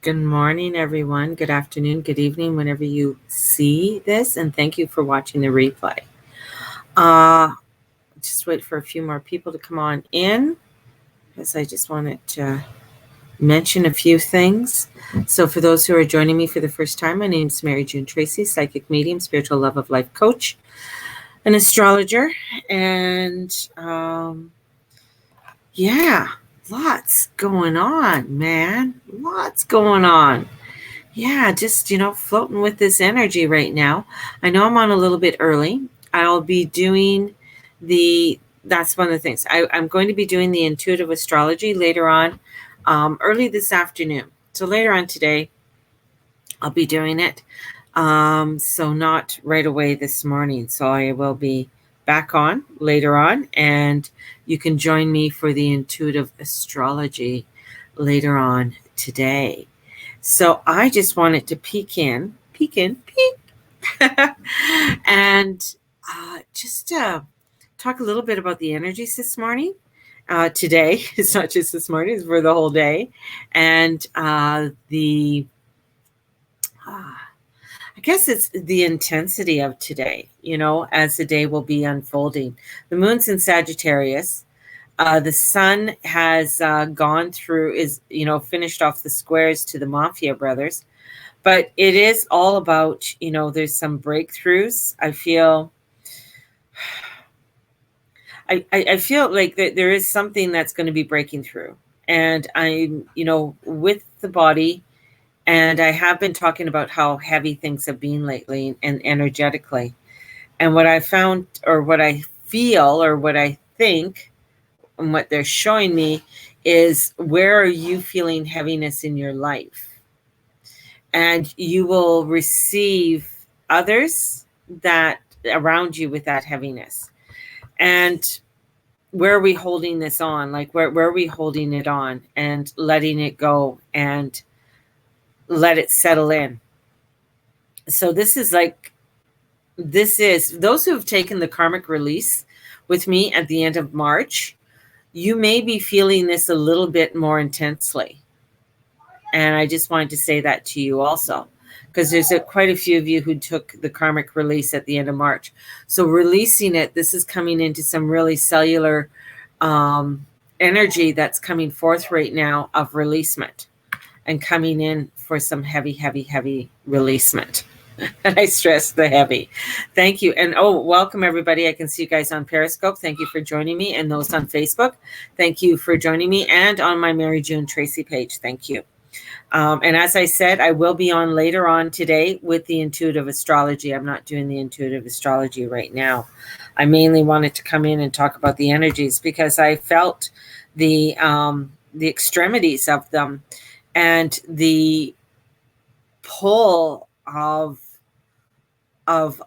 Good morning, everyone. Good afternoon, good evening, whenever you see this, and thank you for watching the replay. Just wait for a few more people to come on in, because I just wanted to mention a few things. So for those who are joining me for the first time, my name is Mary June Tracy, psychic medium, spiritual love of life coach, an astrologer, and lots going on, man. Lots going on. Yeah, just, floating with this energy right now. I know I'm on a little bit early. I'll be doing that's one of the things. I'm going to be doing the intuitive astrology later on, early this afternoon. So later on today, I'll be doing it. So not right away this morning. So I will be back on later on, and you can join me for the intuitive astrology later on today. So I just wanted to peek, and just talk a little bit about the energies this morning. Today, it's not just this morning, it's for the whole day. And I guess it's the intensity of today, as the day will be unfolding. The moon's in Sagittarius. The sun has finished off the squares to the Mafia brothers. But it is all about, there's some breakthroughs. I feel like there is something that's going to be breaking through. And I'm, with the body, and I have been talking about how heavy things have been lately and energetically. And what I found, or what I feel, or what I think, and what they're showing me is, where are you feeling heaviness in your life? And you will receive others that around you with that heaviness. And where are we holding this on? Like, where are we holding it on and letting it go and let it settle in? So this is those who have taken the karmic release with me at the end of March, you may be feeling this a little bit more intensely. And I just wanted to say that to you also, because there's quite a few of you who took the karmic release at the end of March. So releasing it, this is coming into some really cellular energy that's coming forth right now of releasement, and coming in for some heavy, heavy, heavy releasement. And I stress the heavy. Thank you. And welcome everybody. I can see you guys on Periscope. Thank you for joining me. And those on Facebook, thank you for joining me. And on my Mary June Tracy page, thank you. And as I said, I will be on later on today with the intuitive astrology. I'm not doing the intuitive astrology right now. I mainly wanted to come in and talk about the energies, because I felt the extremities of them, and the pull of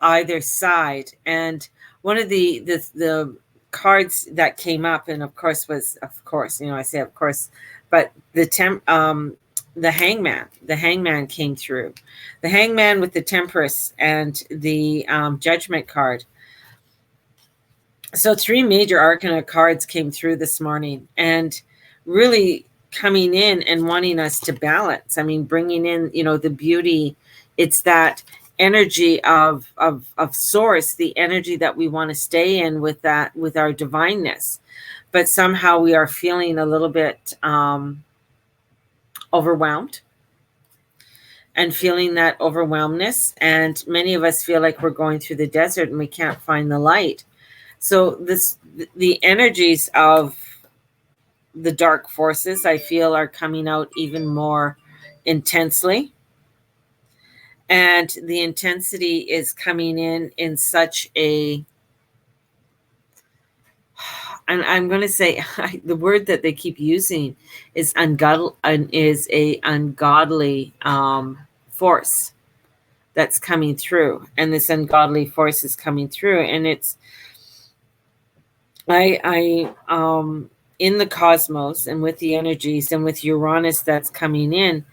either side. And one of the cards that came up, and of course, I say of course, but the hangman came through. The hangman with the Temperance and the Judgment card. So 3 major arcana cards came through this morning, and really coming in and wanting us to balance. I mean, bringing in, the beauty. It's that energy of source, the energy that we want to stay in with our divineness. But somehow we are feeling a little bit overwhelmed, and feeling that overwhelmedness. And many of us feel like we're going through the desert and we can't find the light. So the energies of the dark forces, I feel, are coming out even more intensely. And the intensity is coming in such a, and I'm going to say, the word that they keep using is a ungodly force that's coming through. And this ungodly force is coming through, and it's in the cosmos, and with the energies, and with Uranus that's coming in,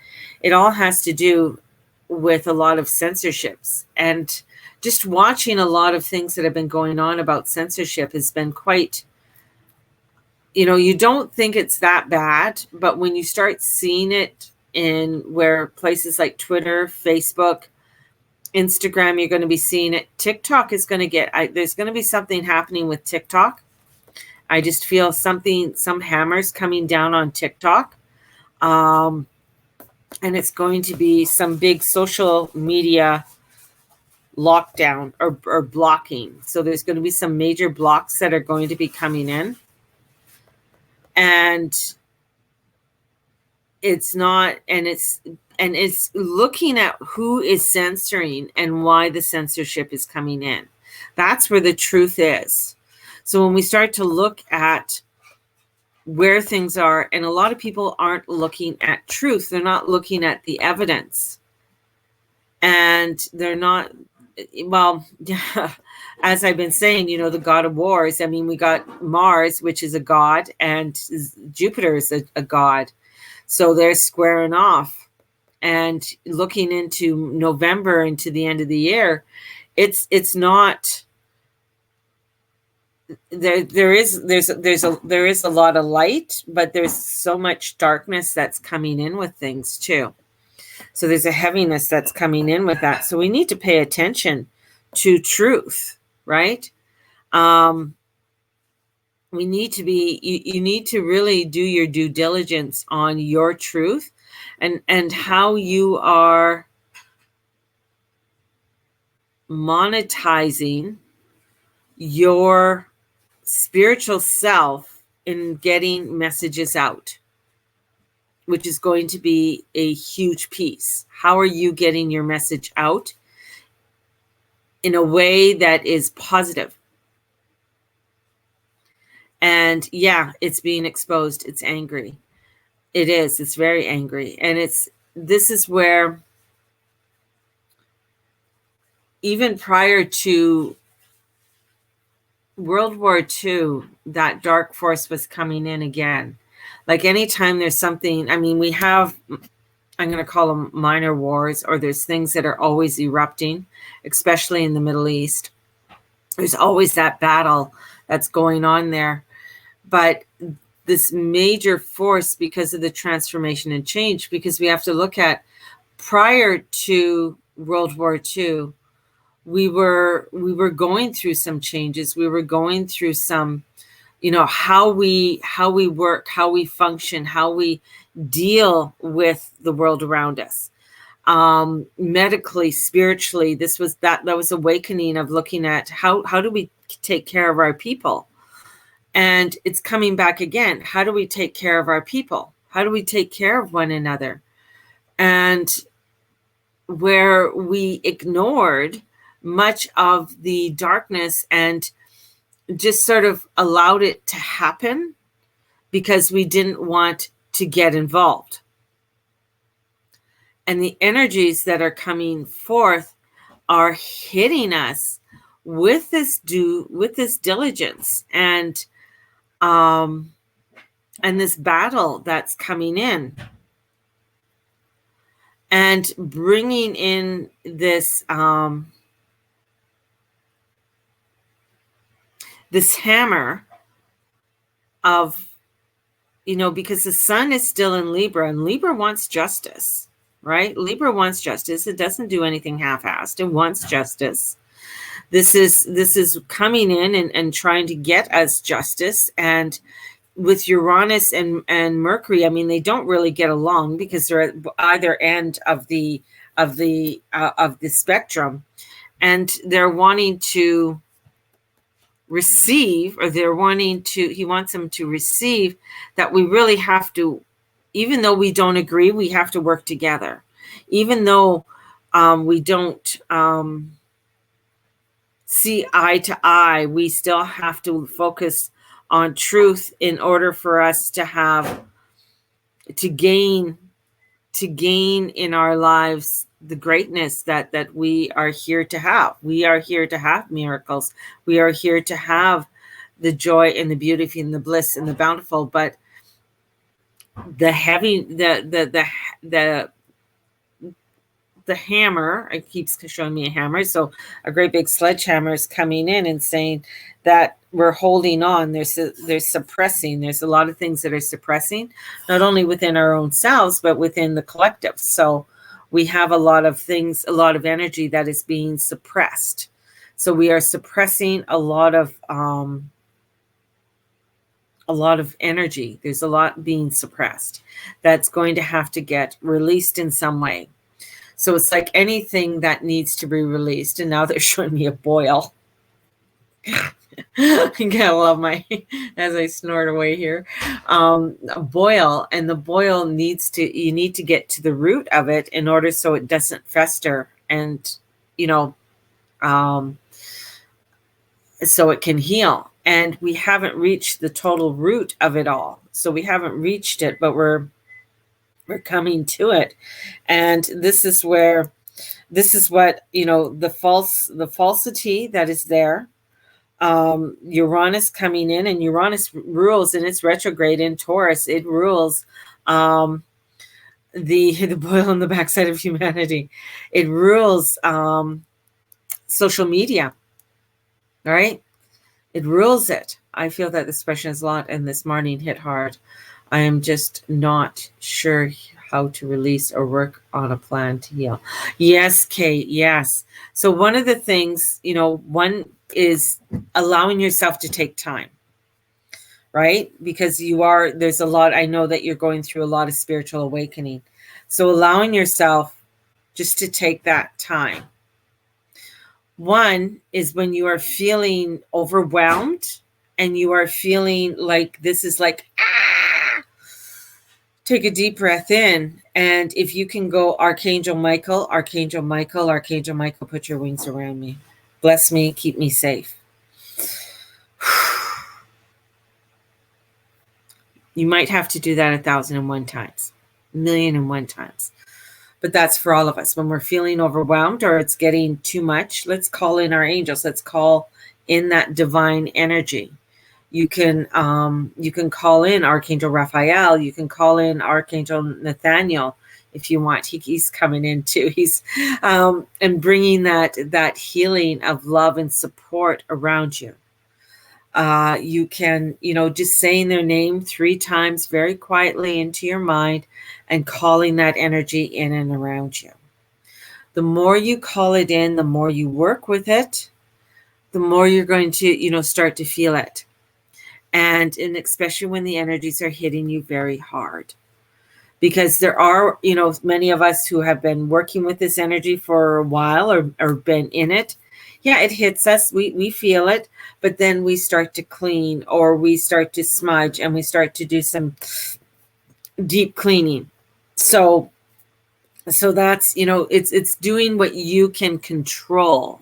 it all has to do with a lot of censorships. And just watching a lot of things that have been going on about censorship has been quite, you don't think it's that bad, but when you start seeing it in where places like Twitter, Facebook, Instagram, you're going to be seeing it. TikTok is going to there's going to be something happening with TikTok. I just feel some hammers coming down on TikTok. And it's going to be some big social media lockdown or blocking. So there's going to be some major blocks that are going to be coming in. And it's looking at who is censoring and why the censorship is coming in. That's where the truth is. So when we start to look at where things are, and a lot of people aren't looking at truth, they're not looking at the evidence. And they're not, well, as I've been saying, the god of wars. I mean, we got Mars, which is a god, and Jupiter is a god. So they're squaring off. And looking into November, into the end of the year, it's not there is a lot of light, but there's so much darkness that's coming in with things too. So there's a heaviness that's coming in with that. So we need to pay attention to truth, right? We need to be, you need to really do your due diligence on your truth and how you are monetizing your spiritual self in getting messages out, which is going to be a huge piece. How are you getting your message out in a way that is positive? And yeah, it's being exposed. It's angry. It is. It's very angry. And this is where, even prior to World War II, that dark force was coming in again. Like anytime there's something, I mean, we have, I'm going to call them minor wars, or there's things that are always erupting, especially in the Middle East. There's always that battle that's going on there. But this major force, because of the transformation and change, because we have to look at, prior to World War II, we were going through some changes. We were going through some, how we work, how we function, how we deal with the world around us. Medically, spiritually, that was awakening of looking at how do we take care of our people. And it's coming back again. How do we take care of our people? How do we take care of one another? And where we ignored much of the darkness and just sort of allowed it to happen because we didn't want to get involved. And the energies that are coming forth are hitting us with this diligence and this battle that's coming in, and bringing in this this hammer of, because the sun is still in Libra, and Libra wants justice, right? Libra wants justice. It doesn't do anything half-assed. It wants justice. This is coming in and trying to get us justice. And with Uranus and Mercury, I mean, they don't really get along because they're at either end of the spectrum, and they're wanting to receive, or he wants them to receive that we really have to, even though we don't agree, we have to work together. Even though we don't see eye to eye, we still have to focus on truth in order for us to gain in our lives the greatness that we are here to have. We are here to have miracles. We are here to have the joy and the beauty and the bliss and the bountiful. But the heavy, the the hammer, it keeps showing me a hammer. So a great big sledgehammer is coming in and saying that we're holding on. There's suppressing. There's a lot of things that are suppressing, not only within our own selves, but within the collective. So we have a lot of things, a lot of energy that is being suppressed. So we are suppressing a lot of energy. There's a lot being suppressed that's going to have to get released in some way. So it's like anything that needs to be released. And now they're showing me a boil. I gotta love my, as I snort away here, a boil. And the boil you need to get to the root of it in order so it doesn't fester and, so it can heal. And we haven't reached the total root of it all. So we haven't reached it, but we're coming to it. And this is what, the falsity that is there. Uranus coming in, and Uranus rules in its retrograde in Taurus. It rules the boil on the backside of humanity. It rules social media. All right. It rules it. I feel that this question is a lot, and this morning hit hard. I am just not sure how to release or work on a plan to heal. Yes, Kate. Yes. So one of the things, one is allowing yourself to take time, right? Because there's a lot, I know that you're going through a lot of spiritual awakening. So allowing yourself just to take that time. One is when you are feeling overwhelmed and you are feeling like this is like, take a deep breath in. And if you can go, Archangel Michael, Archangel Michael, Archangel Michael, put your wings around me. Bless me, keep me safe. You might have to do that 1,001 times, 1,000,001 times. But that's for all of us. When we're feeling overwhelmed or it's getting too much, let's call in our angels. Let's call in that divine energy. You can call in Archangel Raphael. You can call in Archangel Nathaniel if you want. He's coming in too. He's and bringing that healing of love and support around you. You can, just saying their name 3 times very quietly into your mind and calling that energy in and around you. The more you call it in, the more you work with it, the more you're going to, start to feel it. And especially when the energies are hitting you very hard. Because there are, many of us who have been working with this energy for a while or been in it. Yeah, it hits us. We feel it, but then we start to clean or we start to smudge and we start to do some deep cleaning. So that's, it's doing what you can control.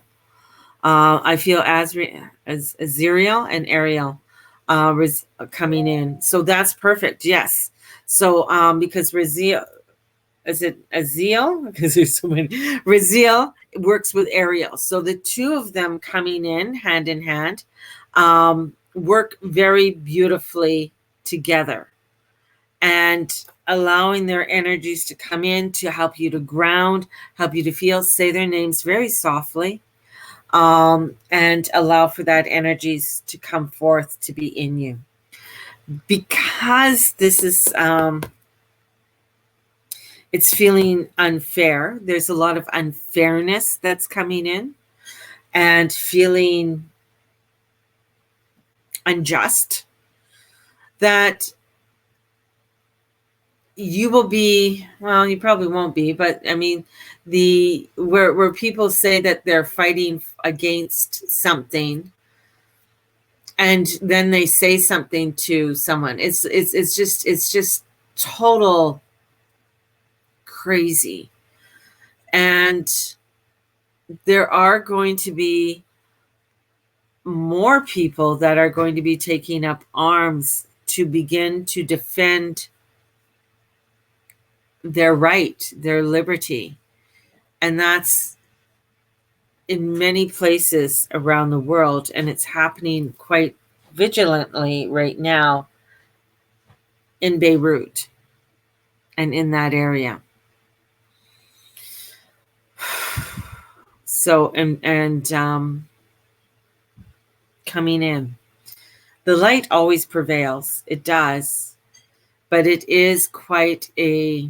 I feel Azriel and Ariel coming in. So that's perfect. Yes. So because Raziel, is it Aziel? Because there's so many. Raziel works with Ariel. So the two of them coming in hand, work very beautifully together and allowing their energies to come in to help you to ground, help you to feel, say their names very softly, and allow for that energies to come forth to be in you. Because this is... it's feeling unfair. There's a lot of unfairness that's coming in and feeling unjust, that you will be, well, you probably won't be, but I mean, where people say that they're fighting against something and then they say something to someone. It's just total crazy. And there are going to be more people that are going to be taking up arms to begin to defend their right, their liberty. And that's in many places around the world, and it's happening quite vigilantly right now in Beirut and in that area. So, coming in. The light always prevails. It does. But it is quite a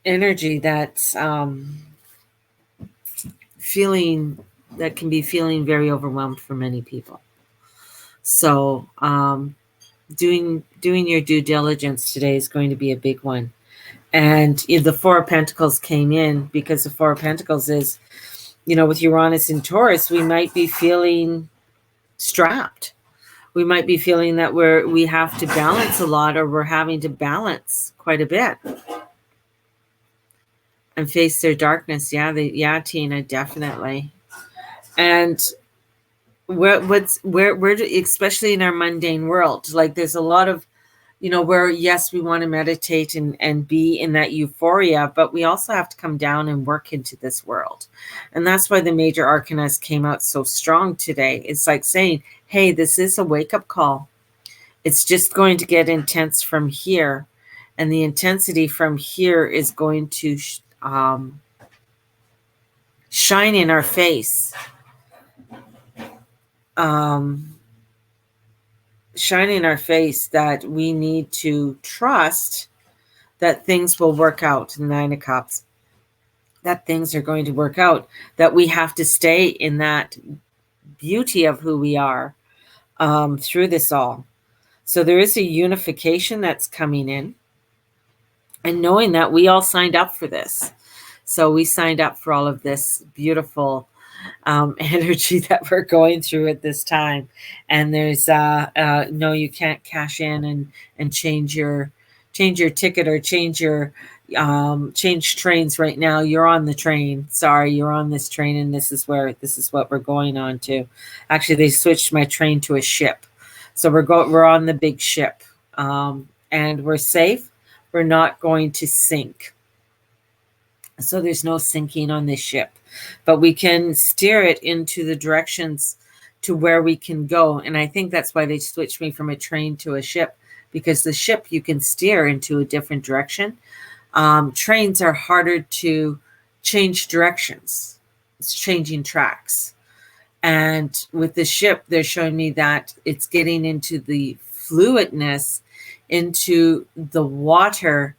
energy that's that can be feeling very overwhelmed for many people. So doing your due diligence today is going to be a big one. And the Four of Pentacles came in because the Four of Pentacles is, with Uranus and Taurus, we might be feeling strapped. We might be feeling that we have to balance a lot, or we're having to balance quite a bit and face their darkness. Yeah, Tina, definitely. And where especially in our mundane world, like there's a lot of, where, yes, we want to meditate and be in that euphoria, but we also have to come down and work into this world. And that's why the major arcanas came out so strong today. It's like saying, hey, this is a wake-up call. It's just going to get intense from here. And the intensity from here is going to shine in our face. Shine in our face that we need to trust that things will work out. The Nine of Cups. That things are going to work out. That we have to stay in that beauty of who we are through this all. So there is a unification that's coming in. And knowing that we all signed up for this. So we signed up for all of this beautiful energy that we're going through at this time. And there's no, you can't cash in and change your ticket or change trains right now. You're on the train. Sorry, you're on this train, and this is what we're going on to. Actually, they switched my train to a ship. So we're on the big ship. And we're safe. We're not going to sink. So there's no sinking on this ship, but we can steer it into the directions to where we can go. And I think that's why they switched me from a train to a ship, because the ship you can steer into a different direction. Trains are harder to change directions. It's changing tracks. And with the ship, they're showing me that it's getting into the fluidness, into the water,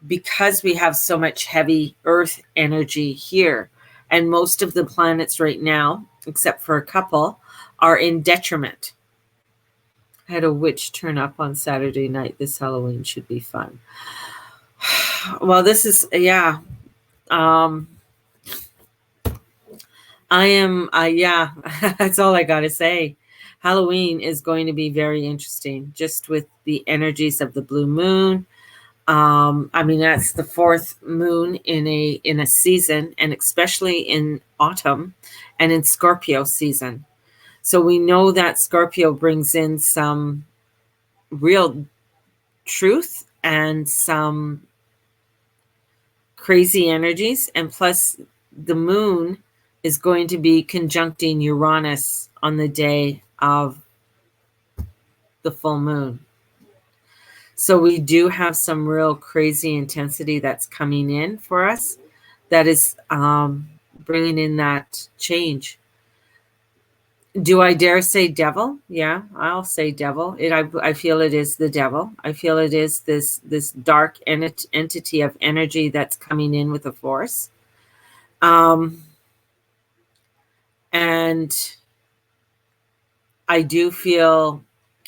because we have so much heavy earth energy here. And most of the planets right now, except for a couple, are in detriment. I had a witch turn up on Saturday night. This Halloween should be fun. Well, this is, yeah. That's all I got to say. Halloween is going to be very interesting, just with the energies of the blue moon. That's the fourth moon in a season, and especially in autumn and in Scorpio season. So we know that Scorpio brings in some real truth and some crazy energies. And plus, the moon is going to be conjuncting Uranus on the day of the full moon. So we do have some real crazy intensity that's coming in for us that is bringing in that change. Do I dare say devil? Yeah, I'll say devil. I feel it is the devil. I feel it is this dark entity of energy that's coming in with a force. And I do feel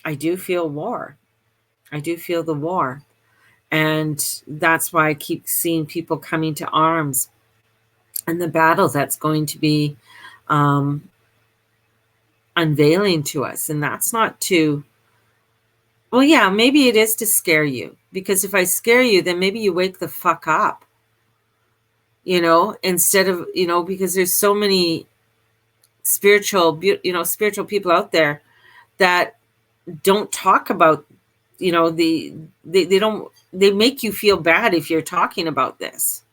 war. I do feel the war. And that's why I keep seeing people coming to arms, and the battle that's going to be unveiling to us. And that's not to, well, yeah, maybe it is to scare you, because if I scare you, then maybe you wake the fuck up, instead of, because there's so many spiritual people out there that don't talk about, they make you feel bad if you're talking about this,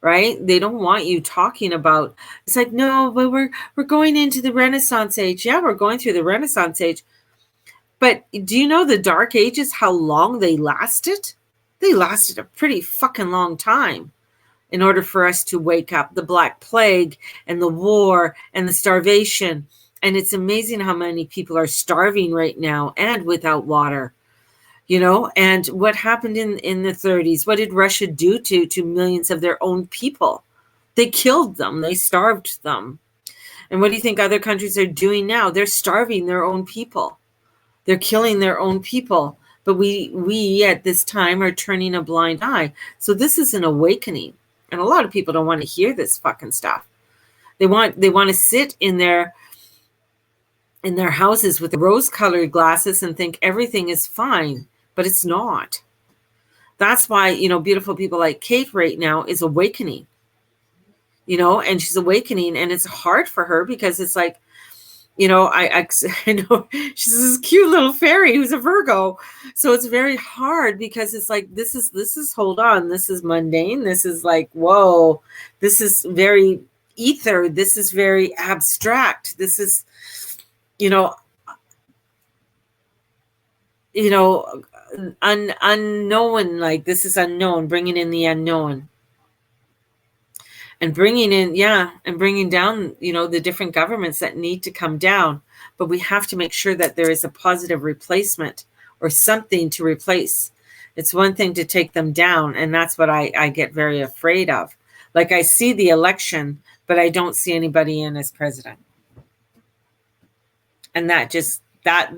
right? They don't want you talking about, it's like, no, but we're going into the Renaissance age. Yeah, we're going through the Renaissance age. But do you know the Dark Ages, how long they lasted? They lasted a pretty fucking long time. in order for us to wake up. The Black Plague and the war and the starvation. And it's amazing how many people are starving right now and without water. And what happened in the 30s? What did Russia do to millions of their own people? They killed them. They starved them. And what do you think other countries are doing now? They're starving their own people. They're killing their own people. But we at this time are turning a blind eye. So this is an awakening. And a lot of people don't want to hear this fucking stuff. They want to sit in their houses with rose-colored glasses and think everything is fine, but it's not. That's why, beautiful people like Kate right now is awakening. And she's awakening, and it's hard for her because it's like, I know she's this cute little fairy who's a Virgo. So it's very hard because it's like, this is, hold on, this is mundane. This is like, whoa, this is very ether. This is very abstract. This is, unknown, like this is unknown, bringing in the unknown. And bringing down, the different governments that need to come down. But we have to make sure that there is a positive replacement or something to replace. It's one thing to take them down. And that's what I get very afraid of. Like I see the election, but I don't see anybody in as president. And that just, that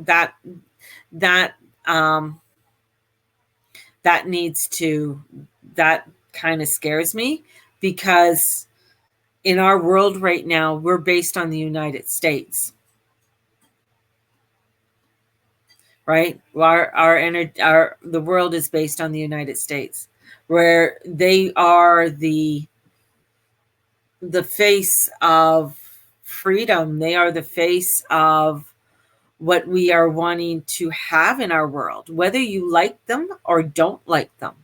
kind of scares me. Because in our world right now, we're based on the United States, right? The world is based on the United States, where they are the face of freedom. They are the face of what we are wanting to have in our world, whether you like them or don't like them.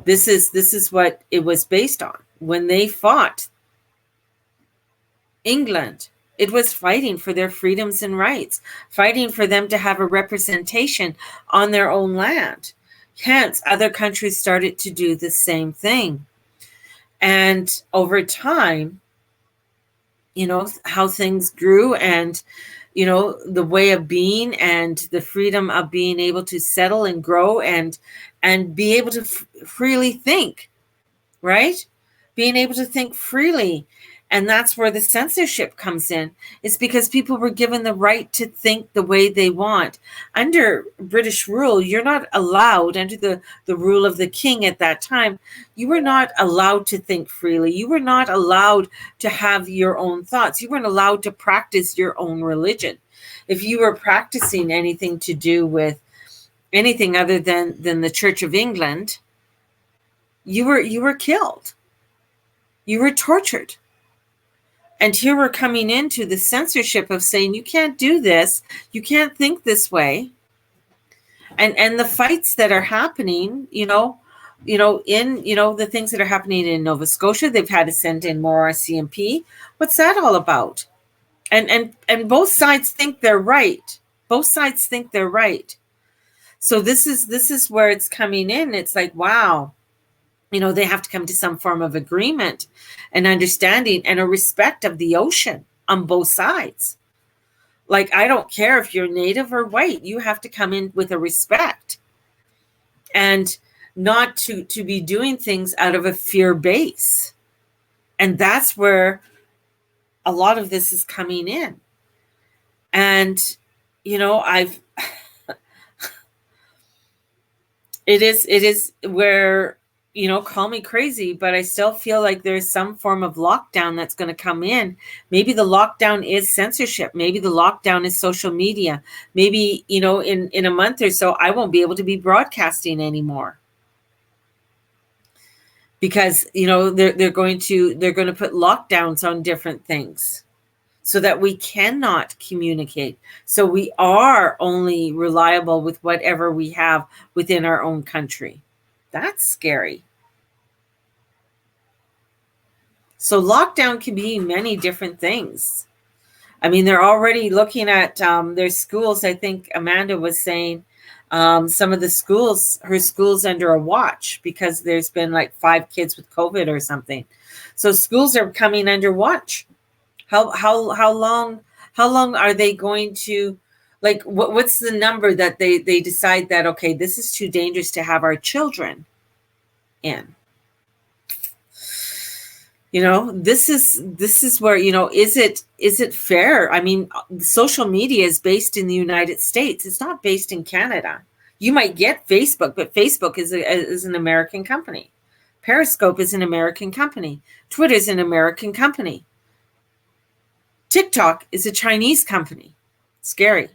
This is what it was based on. When they fought England, it was fighting for their freedoms and rights, fighting for them to have a representation on their own land. Hence, other countries started to do the same thing. And over time, how things grew and, the way of being and the freedom of being able to settle and grow and be able to freely think, right? Being able to think freely. And that's where the censorship comes in. It's because people were given the right to think the way they want. Under British rule, you're not allowed, under the rule of the king at that time, you were not allowed to think freely. You were not allowed to have your own thoughts. You weren't allowed to practice your own religion. If you were practicing anything to do with anything other than the Church of England, you were killed. You were tortured. And here we're coming into the censorship of saying, you can't do this. You can't think this way. And the fights that are happening, the things that are happening in Nova Scotia, they've had to send in more RCMP. What's that all about? And both sides think they're right. Both sides think they're right. So this is where it's coming in. It's like, wow. They have to come to some form of agreement and understanding and a respect of the ocean on both sides. Like, I don't care if you're native or white, you have to come in with a respect and not to be doing things out of a fear base. And that's where a lot of this is coming in. And, it is where, call me crazy, but I still feel like there's some form of lockdown that's going to come in. Maybe the lockdown is censorship. Maybe the lockdown is social media. Maybe, in a month or so, I won't be able to be broadcasting anymore. Because, they're going to put lockdowns on different things so that we cannot communicate. So we are only reliable with whatever we have within our own country. That's scary. So lockdown can be many different things. I mean, they're already looking at their schools. I think Amanda was saying Some of the schools, her school's under a watch because there's been like 5 kids with COVID or something. So schools are coming under watch. How long are they going to, like, what's the number that they decide that, okay, this is too dangerous to have our children in? This is where, is it fair? I mean, social media is based in the United States. It's not based in Canada. You might get Facebook, but Facebook is an American company. Periscope is an American company. Twitter is an American company. TikTok is a Chinese company. Scary.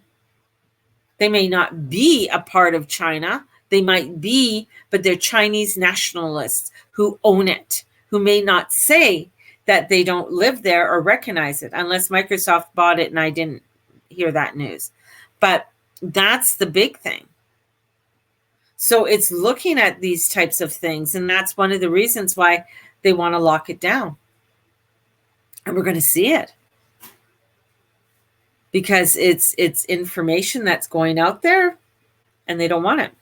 They may not be a part of China. They might be, but they're Chinese nationalists who own it, who may not say that they don't live there or recognize it, unless Microsoft bought it and I didn't hear that news. But that's the big thing. So it's looking at these types of things, and that's one of the reasons why they want to lock it down. And we're going to see it. Because it's information that's going out there, and they don't want it.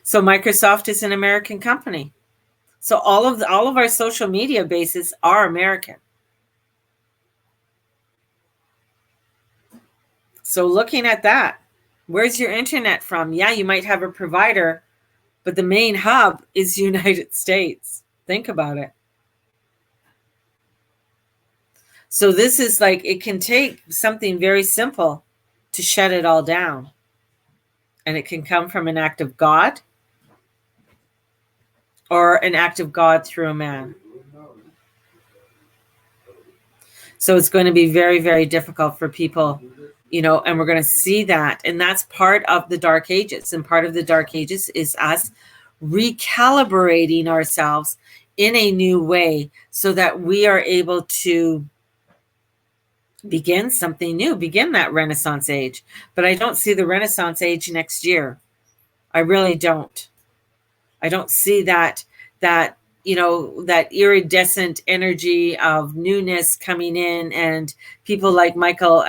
So Microsoft is an American company. So all of our social media bases are American. So looking at that, where's your internet from? Yeah, you might have a provider, but the main hub is the United States. Think about it. So this is like, it can take something very simple to shut it all down. And it can come from an act of God or an act of God through a man. So it's going to be very, very difficult for people, and we're going to see that. And that's part of the Dark Ages. And part of the Dark Ages is us recalibrating ourselves in a new way so that we are able to begin something new, begin that Renaissance age. But I don't see the Renaissance age next year. I really don't. I don't see that iridescent energy of newness coming in, and people like Michelangelo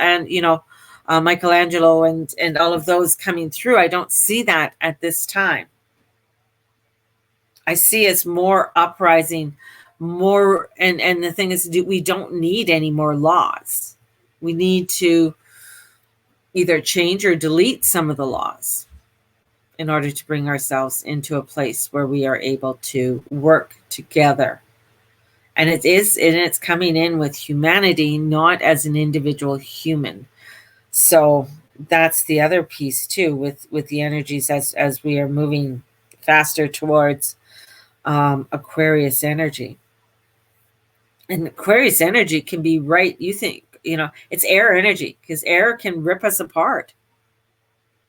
and all of those coming through. I don't see that at this time. I see us more uprising, more, and the thing is, we don't need any more laws. We need to either change or delete some of the laws in order to bring ourselves into a place where we are able to work together. And it's coming in with humanity, not as an individual human. So that's the other piece too, with the energies as we are moving faster towards Aquarius energy. And Aquarius energy can be right. You think, it's air energy, because air can rip us apart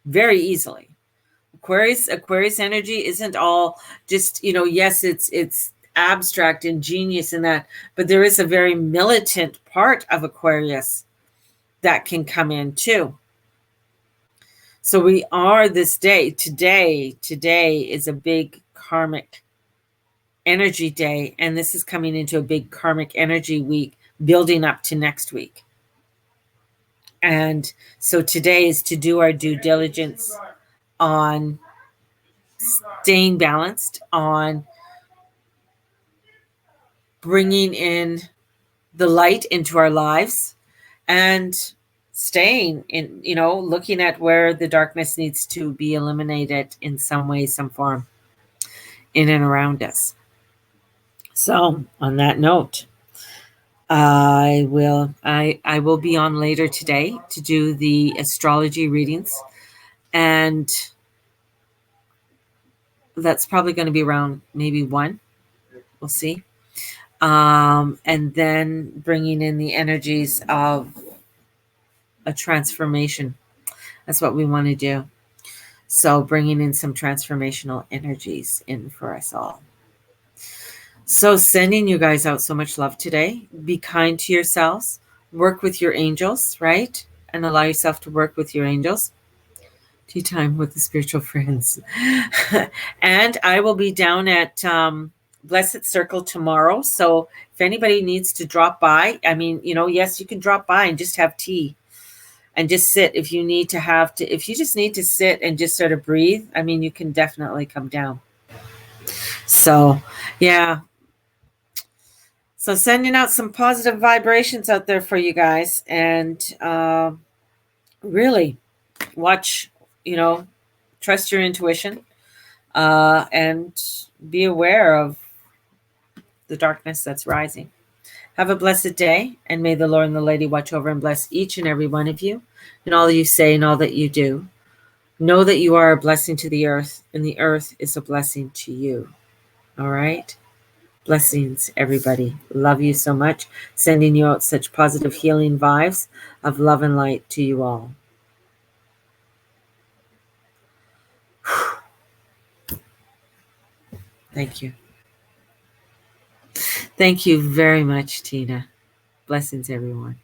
very easily. Aquarius energy isn't all just, yes, it's abstract and genius in that, but there is a very militant part of Aquarius that can come in too. So we are this day. Today is a big karmic energy day, and this is coming into a big karmic energy week building up to next week. And so today is to do our due diligence on staying balanced, on bringing in the light into our lives, and staying in, looking at where the darkness needs to be eliminated in some way, some form, in and around us. So on that note, I will be on later today to do the astrology readings, and that's probably going to be around maybe 1. We'll see. And then bringing in the energies of a transformation. That's what we want to do. So bringing in some transformational energies in for us all. So sending you guys out so much love today. Be kind to yourselves. Work with your angels, right? And allow yourself to work with your angels. Tea time with the spiritual friends. And I will be down at Blessed Circle tomorrow. So if anybody needs to drop by, yes, you can drop by and just have tea and just sit. If you need to if you just need to sit and just sort of breathe, I mean, you can definitely come down. So, yeah. So sending out some positive vibrations out there for you guys, and really watch, trust your intuition, and be aware of the darkness that's rising. Have a blessed day, and may the Lord and the Lady watch over and bless each and every one of you, and all that you say and all that you do. Know that you are a blessing to the earth, and the earth is a blessing to you. All right? Blessings, everybody. Love you so much. Sending you out such positive healing vibes of love and light to you all. Thank you. Thank you very much, Tina. Blessings, everyone.